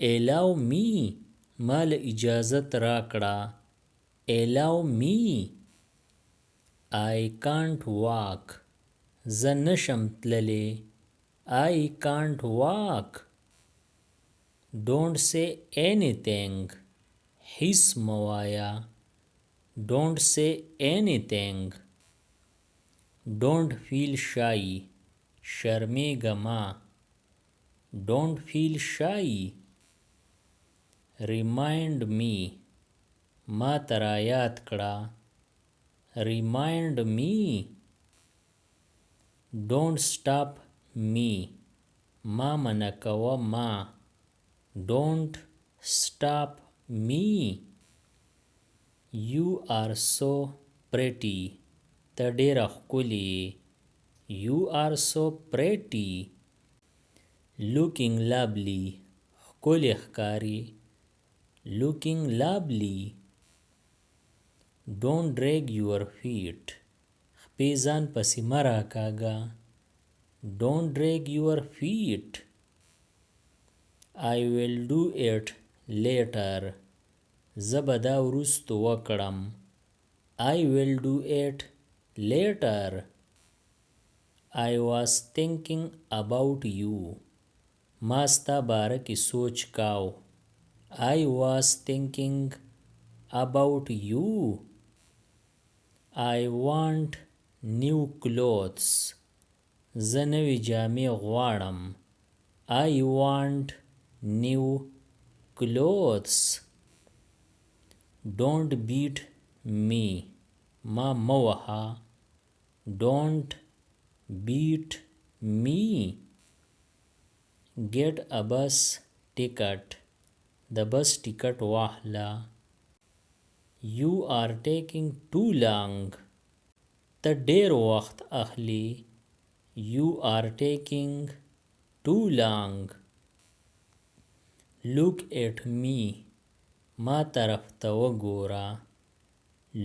allow me مال اجازت راکړه. allow me. I can't walk زه نشم تللی. I can't walk. Don't say anything هیڅ موایا. Don't say anything. Don't feel shy شرمیږه ما. Don't feel shy. Remind me ما ترا یاد کړه. Remind me. Don't stop me ما منع کوه ما. Don't stop me. You are so pretty ته ډېره ښکلې. You are so pretty. Looking lovely ښکلې ښکاري. Looking lovely. Don't drag your feet خپې ځان پسې مه راکاږه. Don't drag your feet. I will do it later زه به دا وروستو وکړم. I will do it later. I was thinking about you ما ستا باره کې سوچ کاو. I was thinking about you. I want new clothes زه نوې جامې غواړم. I want new clothes. Don't beat me ما مه وهه. Don't beat me. Get a bus ticket د بس ټیکټ واخله. You are taking too long ته ډېر وخت اخلي. You are taking too long. Look at me ما طرف ته وګوره.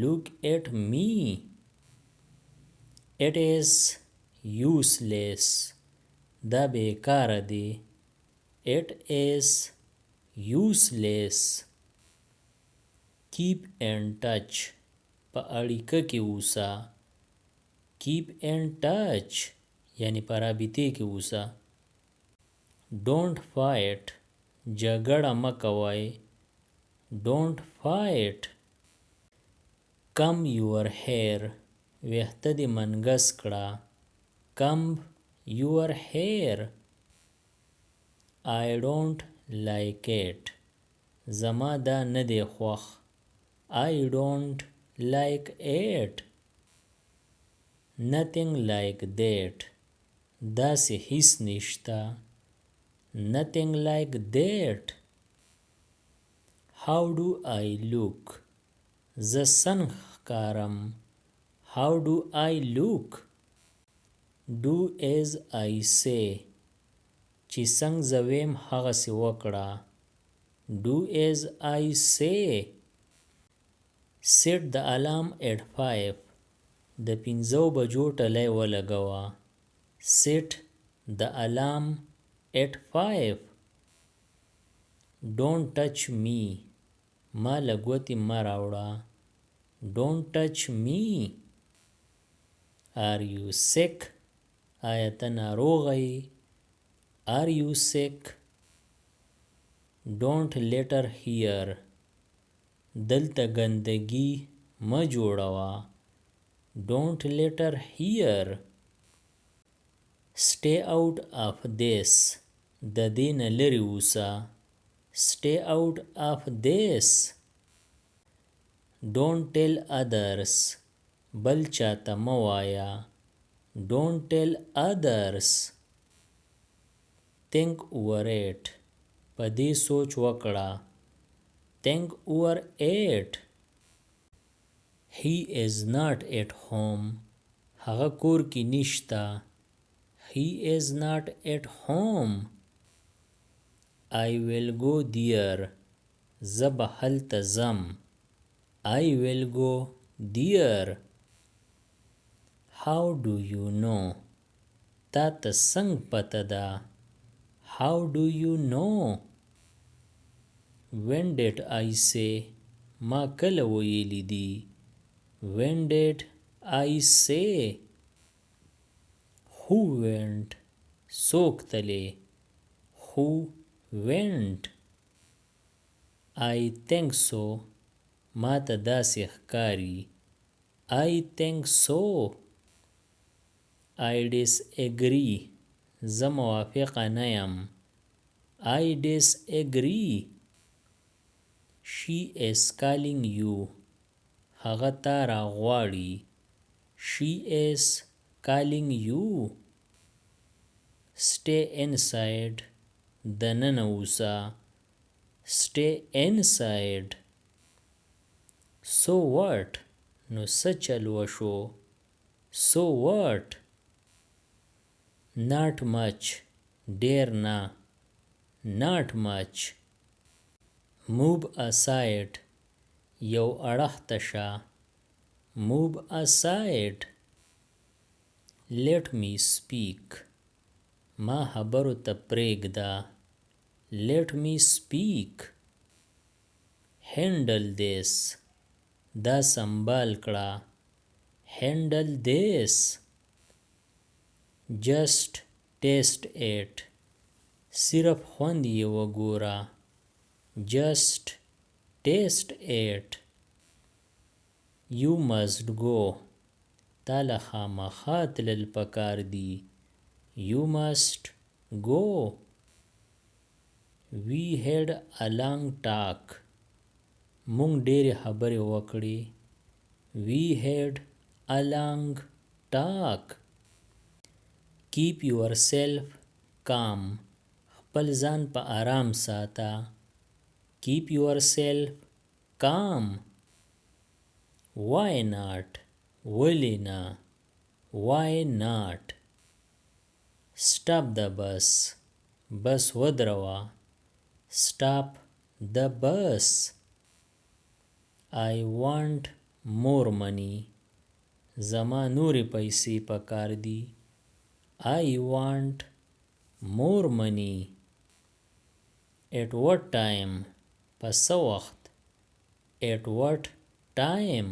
Look at me. It is useless دا بیکاره دی. It is useless. Keep in touch په اړیکه کې اوسه. Keep in touch یعنی په رابطې کې اوسه. Don't fight جګړه مه کوئ. Don't fight. Comb your hair ویښته دې منګس کړه. Comb your hair. I don't like it زما دا نه دی خوښ. I don't like it. Nothing like that داسې هیڅ نشته. Nothing like that. How do I look زه څنګه ښکارم. How do I look. Do as I say چې څنګه زه ویم هغسې وکړه. Do as I say. Set the alarm at 5 د 5 بجو ټلی ولګوه. Set the alarm at 5. Don't touch me ما له ګوتې مه راوړه. Don't touch me. Are you sick آیا ته ناروغه یې. Are you sick. Don't litter here دلته ګندګي مه جوړوه. Don't litter here. Stay out of this د دې نه لرې اوسه. Stay out of this. Don't tell others بل چاته مه وایه. Don't tell others. Think over it په دې سوچ وکړه. Think over it. He is not at home هغه کور کې نشته. He is not at home. I will go there زه به هلته ځم. I will go there. How do you know تا ته څنګه پته ده. How do you know. when did I say ما کله ویلی دی when did I say who went څوک تلی who went I think so ما ته داسې ښکاري I think so I disagree زه موافقه نه یم I disagree She is calling you هغه تا راغواړي She is calling you Stay inside دننه اوسه Stay inside So what نو څه چل وشو So what Not much ډیر نه Not much Move aside یو اړخ ته شه Move aside Let me speak ما خبرو ته پرېږده Let me speak Handle this دا سنبال کړه Handle this Just taste it صرف خوند یې وګوره Just taste it You must go تا له خامخا تلل پکار دي You must go We had a long talk مونږ ډېرې خبرې وکړې We had a long talk Keep yourself calm خپل ځان په آرام ساته Keep yourself calm Why not ولې نه Why not Stop the bus بس ودروه Stop the bus I want more money زما نورې پیسې پکار دي I want more money At what time په څه وخت At what time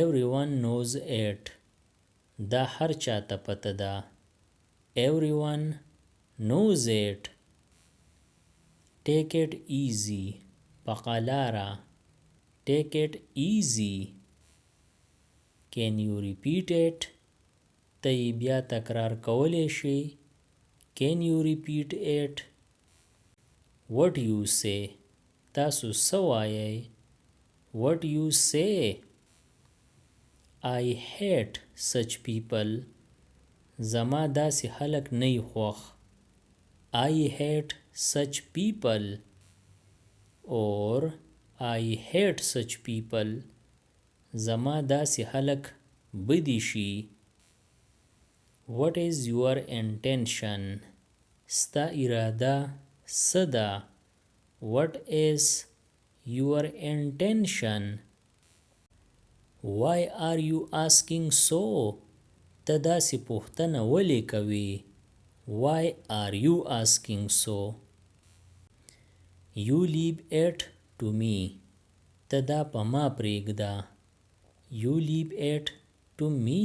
Everyone knows it دا هر چاته پته ده Everyone knows it Take it easy په قلاره Take it easy Can you repeat it ته یې بیا تکرار کولی شي Can you repeat it What you say تاسو څه وایئ What you say I hate such people زما داسې خلک نه خوښ I hate such people or I hate such people زما داسې خلک بدي شي What is your intention ستا اراده څه ده What is your intention Why are you asking so ته داسې پوښتنه ولې کوې Why are you asking so You leave it to me ته دا په ما پرېږده You leave it to me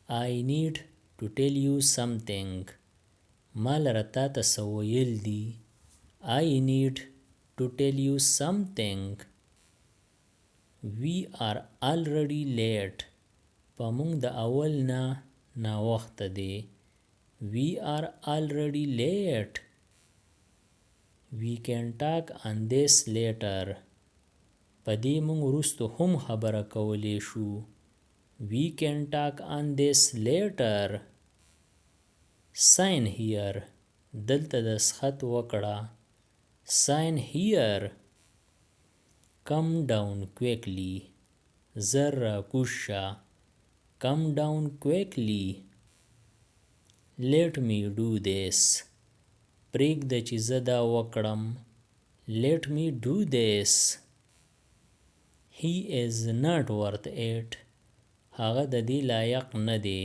I need to tell you something ما لره تا ته څه ویل دي I need to tell you something We are already late په موږ د اول نه ناوخته دی We are already late We can talk on this later په دې موږ وروسته هم خبره کولی شو We can talk on this later Sign here دلته دسخط وکړه Sign here Come down quickly زر راکوز شه Come down quickly Let me do this پرېږده چې زه دا وکړم Let me do this He is not worth it هغه د دې لایق نه دی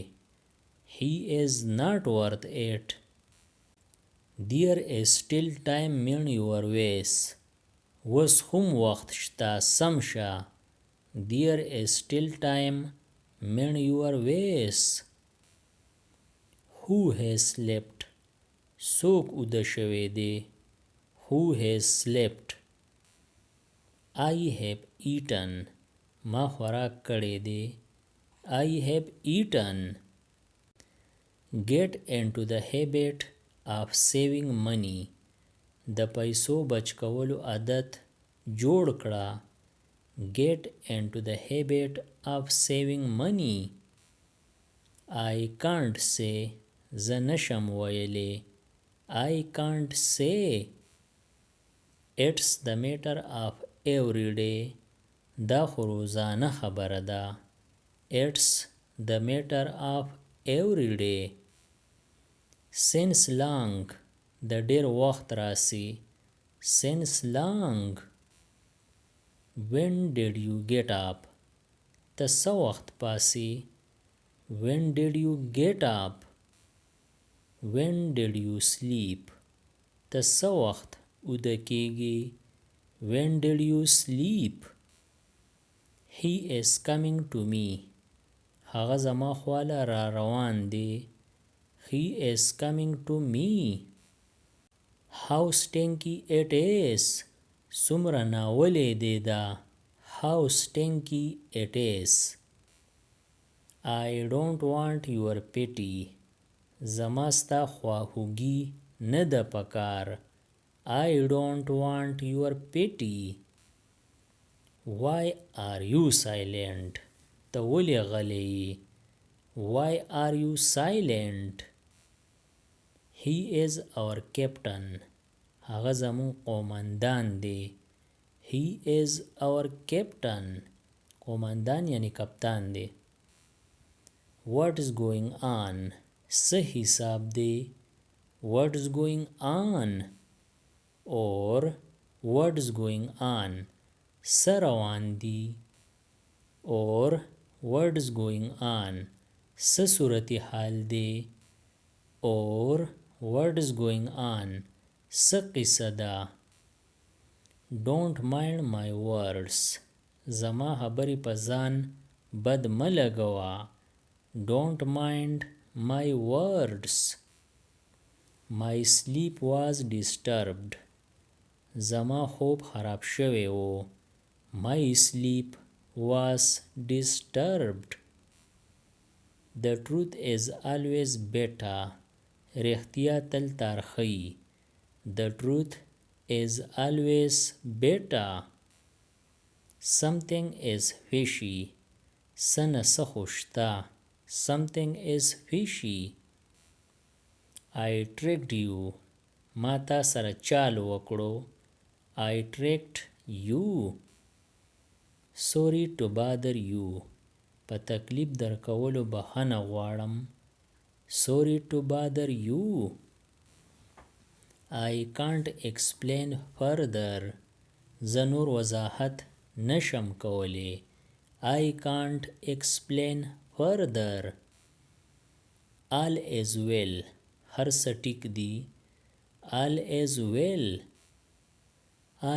He is not worth it There is still time in your ways. وس هم وقت شتا سم شه. There is still time in your ways. Who has slept? څوک اوده شوی دی. Who has slept? I have eaten. ما خوراک کړی دی. I have eaten. Get into the habit of saving money. د پیسو بچ کولو عادت جوړ کړه. Get into the habit of saving money. I can't say. زه نشم ویلی. I can't say. It's the matter of every day. دا خو روزانه خبره ده. It's the matter of every day. Since long. د ډیر وخت راسي. Since long. When did you get up? ته څه وخت پاسی. When did you get up? When did you sleep? ته څه وخت اوده کیږي. When did you sleep? He is coming to me. هغه زما خواله را روان دی. He is coming to me. How stinky it is. څومره ناولې دی دا. How stinky it is. I don't want your pity. زما ستا خواخوږي نه ده پکار. I don't want your pity. Why are you silent? ته ولې غلی. Why are you silent? He is our captain. هغه زمون قومندان دی. He is our captain. قومندان یعنی کپتان دی. What is going on? څه حساب دی. What is going on? Or what is going on? څه روان دی. Or what is going on? څه صورتحال دی. Or what is going on? څه قصه ده. Don't mind my words. زما خبرې په ځان بد مه لګوه. Don't mind my words. My sleep was disturbed. زما خوب خراب شوی و. My sleep was disturbed. The truth is always better. رښتیا تل ترخی. The truth is always better. Something is fishy. څه نه څه خو شته. Something is fishy. I tricked you. ما تا سره چال وکړو. I tricked you. Sorry to bother you. په تکلیف در کولو بخښنه غواړم. Sorry to bother you. I can't explain further. زه نور وضاحت نشم کولی. I can't explain further. All is well. هر څه ټیک دی. All is well.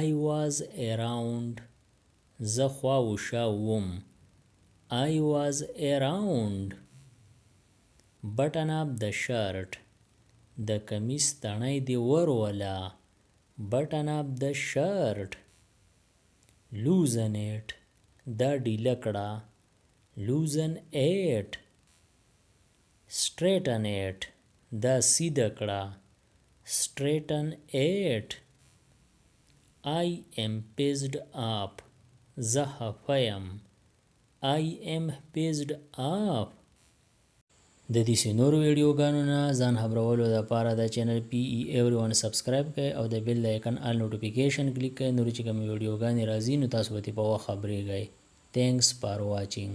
I was around. زه خواوشا وم. I was around. Button up the shirt. د کمیس تڼۍ دې وروله. Button up the shirt. Loosen it. دا ډیله کړه. Loosen it. Straighten it. دا سیده کړه. Straighten it. I am pissed up. زه خفه یم. I am pissed up. د دې نورو ویډیوګانو نه ځان خبرولو لپاره د چینل PE everyone سبسکرایب کړئ او د بیل د آیکن آل نوټیفیکیشن کلیک کړئ. نور چې کوم ویډیوګانې راځي نو تاسو به په وخت خبرېږئ. Thanks for watching.